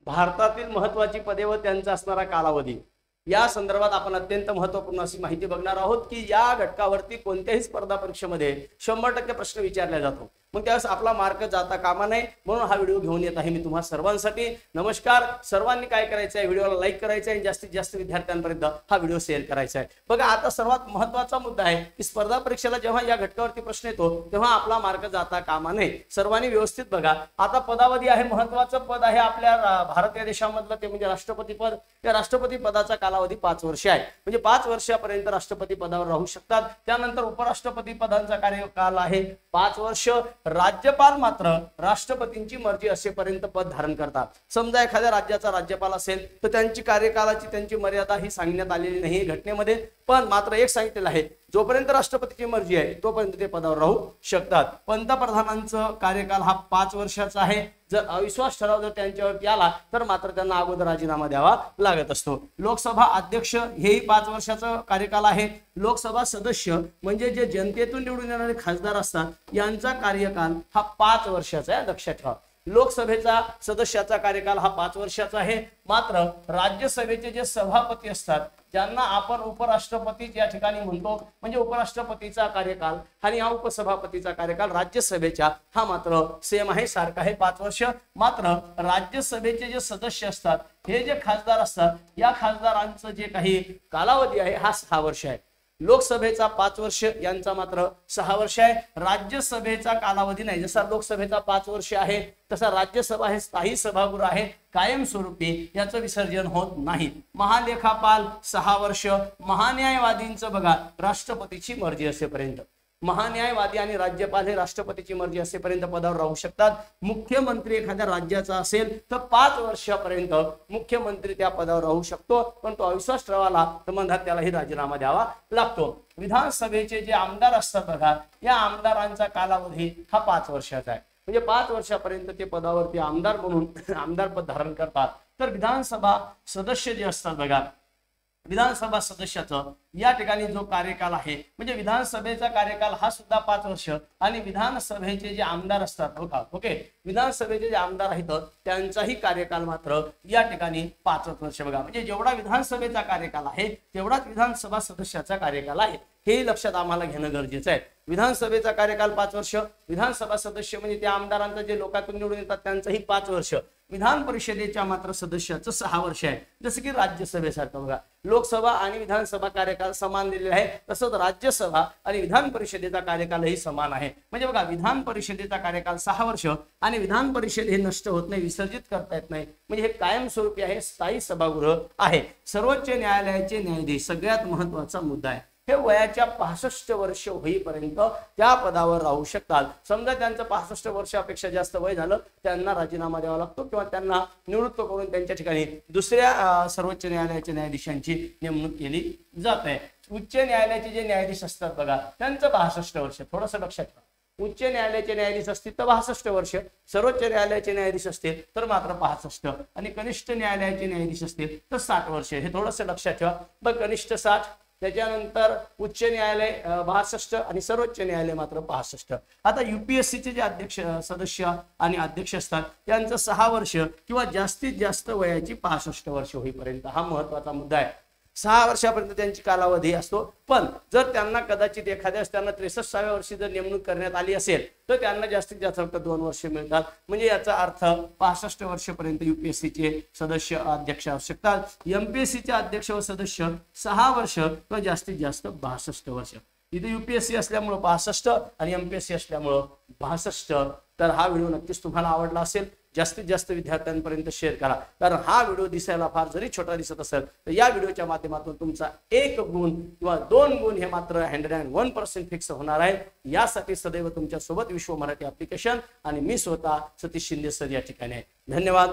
भारतातील महत्त्वाची पदे व त्यांचा असणारा कालावधी या संदर्भात आपण अत्यंत महत्त्वपूर्ण अशी माहिती बघणार आहोत की या घटकावरती कोणत्याही स्पर्धा परीक्षेमध्ये 100% प्रश्न विचारला जातो। मग त्यावेळेस आपला मार्क जाता कामा नये म्हणून हा व्हिडिओ घेऊन येत आहे मी तुम्हा सर्वांसाठी। नमस्कार, सर्वांनी काय करायचं आहे, व्हिडिओला लाईक करायचं आहे आणि जास्तीत जास्त विद्यार्थ्यांपर्यंत हा व्हिडिओ शेअर करायचा आहे। बघा आता सर्वात महत्त्वाचा मुद्दा आहे की स्पर्धा परीक्षेला जेव्हा या घटकावरती प्रश्न येतो तेव्हा आपला मार्क जाता कामा नये। सर्वांनी व्यवस्थित बघा। आता पदावधी आहे, महत्त्वाचं पद आहे आपल्या भारत या देशामधलं ते म्हणजे राष्ट्रपती पद। या राष्ट्रपती पदाचा कालावधी 5 वर्ष आहे, म्हणजे 5 वर्षापर्यंत राष्ट्रपती पदावर राहू शकतात। त्यानंतर उपराष्ट्रपती पदांचा कार्यकाल आहे 5 वर्ष। राज्यपाल मात्र राष्ट्रपतींची मर्जी असेपर्यंत पद धारण करतात। समजा एखाद्या राज्याचा राज्यपाल असेल तर त्यांची कार्यकालाची त्यांची मर्यादा ही सांगण्यात आलेली नाही घटनेमध्ये, पण मात्र एक सांगितलेलं आहे जोपर्यंत राष्ट्रपतीची मर्जी आहे तोपर्यंत ते पदावर राहू शकतात। पंतप्रधानांचा कार्यकाल हा 5 वर्षाचा आहे। जर अविश्वास ठराव जर त्यांच्यावरती आला तर मात्र त्यांना अगोदर राजीनामा द्यावा लागत असतो। लोकसभा अध्यक्ष हेही 5 वर्षाचा कार्यकाल आहे। लोकसभा सदस्य म्हणजे जे जनतेतून निवडून येणारे खासदार असतात यांचा कार्यकाल हा 5 वर्षाचा आहे, लक्षात ठेवा। लोकसभेचा सदस्याचा कार्यकाल हा 5 वर्षाचा आहे। मात्र राज्यसभेचे जे सभापती असतात ज्यांना आपण उपराष्ट्रपती या ठिकाणी म्हणतो, म्हणजे उपराष्ट्रपतीचा कार्यकाल आणि हा उपसभापतीचा कार्यकाल राज्यसभेच्या हा मात्र सेम आहे, सारखा आहे 5 वर्ष। मात्र राज्यसभेचे जे सदस्य असतात हे जे खासदार असतात या खासदारांचं जे काही कालावधी आहे हा 6 वर्ष आहे। लोकसभेचा 5 वर्ष यांचा मात्र 6 वर्ष आहे। राज्यसभेचा कालावधी नाही, जसा लोकसभेचा 5 वर्ष आहे तसा राज्यसभा हे स्थायी सभागृह आहे, कायमस्वरूपी याचं विसर्जन होत नाही। महालेखापाल 6 वर्ष। महान्यायवादींचं बघा राष्ट्रपतीची मर्जी असेपर्यंत, महान्यायवादी आणि राज्यपाल हे राष्ट्रपतीची मर्जी असेपर्यंत पदावर राहू शकतात। मुख्यमंत्री एखाद्या राज्याचा असेल तर 5 वर्षापर्यंत मुख्यमंत्री त्या पदावर राहू शकतो, पण तो अविश्वास ठरावाला संबंधात त्यालाही राजीनामा द्यावा लागतो। विधानसभेचे जे आमदार असतात बघा या आमदारांचा कालावधी हा 5 वर्षाचा आहे, म्हणजे 5 वर्षापर्यंत ते पदावरती आमदार म्हणून आमदार पद धारण करतात। तर विधानसभा सदस्य जे असतात बघा, विधानसभा सदस्याचं या ठिकाणी जो कार्यकाल आहे म्हणजे विधानसभेचा कार्यकाल हा सुद्धा 5 वर्ष आणि विधानसभेचे जे आमदार असतात बघा, ओके, विधानसभेचे जे आमदार आहेत त्यांचाही कार्यकाल मात्र या ठिकाणी 5 वर्ष बघा, म्हणजे जेवढा विधानसभेचा कार्यकाल आहे तेवढाच विधानसभा सदस्याचा कार्यकाल आहे, हे लक्षात आम्हाला घेणं गरजेचं आहे। विधानसभेचा कार्यकाल 5 वर्ष, विधानसभा सदस्य म्हणजे त्या आमदारांचा जे लोकातून निवडून येतात त्यांचंही 5 वर्ष। विधान परिषदेच्या मात्र सदस्याचं 6 वर्ष आहे, जसं की राज्यसभेसारखं बघा। लोकसभा आणि विधानसभा कार्यकाल समान दिलेले आहे, तसंच राज्यसभा आणि विधान परिषदेचा कार्यकालही समान आहे। म्हणजे बघा विधान परिषदेचा कार्यकाल 6 वर्ष आणि विधान परिषद हे नष्ट होत नाही, विसर्जित करता येत नाही, म्हणजे हे कायमस्वरूपी आहे, स्थायी सभागृह आहे। सर्वोच्च न्यायालयाचे न्यायाधीश सगळ्यात महत्त्वाचा मुद्दा आहे, हे वयाच्या 65 वर्ष होईपर्यंत त्या पदावर राहू शकतात। समजा त्यांचं 65 वर्षापेक्षा जास्त वय झालं त्यांना राजीनामा द्यावा लागतो किंवा त्यांना निवृत्त करून त्यांच्या ठिकाणी दुसऱ्या सर्वोच्च न्यायालयाच्या न्यायाधीशांची नेमणूक केली जाते। उच्च न्यायालयाचे जे न्यायाधीश असतात बघा त्यांचं 62 वर्ष, थोडंसं लक्षात ठेवा। उच्च न्यायालयाचे न्यायाधीश असतील तर 62 वर्ष, सर्वोच्च न्यायालयाचे न्यायाधीश असतील तर मात्र 65 आणि कनिष्ठ न्यायालयाचे न्यायाधीश असतील तर 60 वर्ष, हे थोडंसं लक्षात ठेवा। बघ कनिष्ठ 60, त्याच्यानंतर उच्च न्यायालय 62 आणि सर्वोच्च न्यायालय मात्र 65। आता UPSCचे जे अध्यक्ष सदस्य आणि अध्यक्ष असतात त्यांचं 6 वर्ष किंवा जास्तीत जास्त वयाची 65 वर्ष होईपर्यंत, हा महत्त्वाचा मुद्दा आहे। 6 वर्षापर्यंत त्यांची कालावधी असतो, पण जर त्यांना कदाचित एखाद्यास त्यांना 63व्या वर्षी जर नेमणूक करण्यात आली असेल तर त्यांना जास्तीत जास्त फक्त 2 वर्ष मिळतात, म्हणजे याचा अर्थ 65 वर्षापर्यंत UPSCचे सदस्य अध्यक्ष असू शकतात। MPSCचे अध्यक्ष व सदस्य 6 वर्ष किंवा जास्तीत जास्त 62 वर्ष। इथे UPSC असल्यामुळं 65 आणि MPSC असल्यामुळं 62। तर हा व्हिडिओ नक्कीच तुम्हाला आवडला असेल, जास्तीत जास्त विद्यार्थ्यांपर्यंत शेअर करा, कारण हा व्हिडिओ दिसायला फार जरी छोटा दिसत असेल तर या व्हिडिओच्या माध्यमातून तुमचा 1 गुण किंवा 2 गुण हे मात्र 101% फिक्स होणार आहे। यासाठी सदैव तुमच्या सोबत विश्व मराठी ऍप्लिकेशन आणि मी स्वतः सतीश शिंदे सर या ठिकाणी आहे। धन्यवाद।